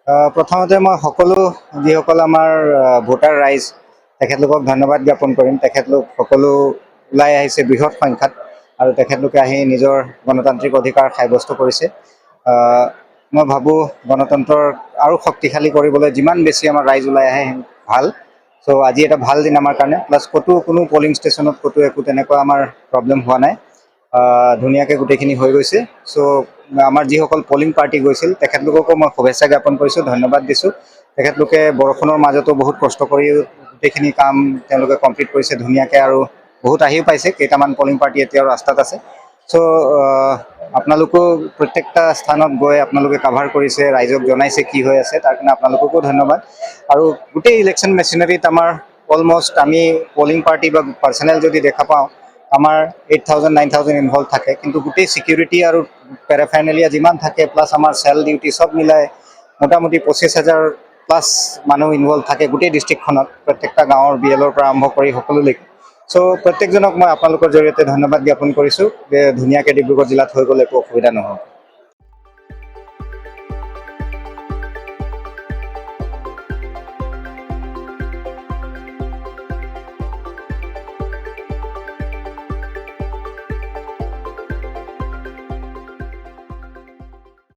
প্ৰথমতে মই সকলো যিসকল আমাৰ ভোটাৰ ৰাইজ তেখেতলোকক ধন্যবাদ জ্ঞাপন কৰিম। তেখেতলোক সকলো ওলাই আহিছে বৃহৎ সংখ্যাত আৰু তেখেতলোকে আহি নিজৰ গণতান্ত্ৰিক অধিকাৰ সাব্যস্ত কৰিছে। মই ভাবোঁ গণতন্ত্ৰৰ আৰু শক্তিশালী কৰিবলৈ যিমান বেছি আমাৰ ৰাইজ ওলাই আহে ভাল। চ' আজি এটা ভাল দিন আমাৰ কাৰণে। প্লাছ কোনো পলিং ষ্টেচনত একো তেনেকুৱা আমাৰ প্ৰব্লেম হোৱা নাই। ধুনীয়াকৈ গোটেইখিনি হৈ গৈছে। চ' আমাৰ যিসকল পলিং পাৰ্টি গৈছিল তেখেতলোককো মই শুভেচ্ছা জ্ঞাপন কৰিছোঁ, ধন্যবাদ দিছোঁ। তেখেতলোকে বৰষুণৰ মাজতো বহুত কষ্ট কৰি গোটেইখিনি কাম তেওঁলোকে কমপ্লিট কৰিছে ধুনীয়াকৈ আৰু বহুত আহিও পাইছে। কেইটামান পলিং পাৰ্টি এতিয়াও ৰাস্তাত আছে। চ' আপোনালোকেও প্ৰত্যেকটা স্থানত গৈ আপোনালোকে কাভাৰ কৰিছে, ৰাইজক জনাইছে কি হৈ আছে, তাৰ কাৰণে আপোনালোককো ধন্যবাদ। আৰু গোটেই ইলেকশ্যন মেচিনাৰীত আমাৰ অলমষ্ট আমি পলিং পাৰ্টি বা পাৰ্চনেল যদি দেখা পাওঁ আমাৰ 8,000 9,000 ইনভল্ভ থাকে। কিন্তু গোটেই ছিকিউৰিটি আৰু পেৰাফেনেলিয়া যিমান থাকে প্লাছ আমাৰ চেল ডিউটি চব মিলাই মোটামুটি 25,000 প্লাছ মানুহ ইনভল্ভ থাকে গোটেই ডিষ্ট্ৰিক্টখনত, প্ৰত্যেকটা গাঁৱৰ BL-ৰ পৰা আৰম্ভ কৰি সকলোলৈকে। চ' প্ৰত্যেকজনক মই আপোনালোকৰ জৰিয়তে ধন্যবাদ জ্ঞাপন কৰিছোঁ যে ধুনীয়াকৈ ডিব্ৰুগড় জিলাত হৈ গ'ল, একো অসুবিধা নহওক।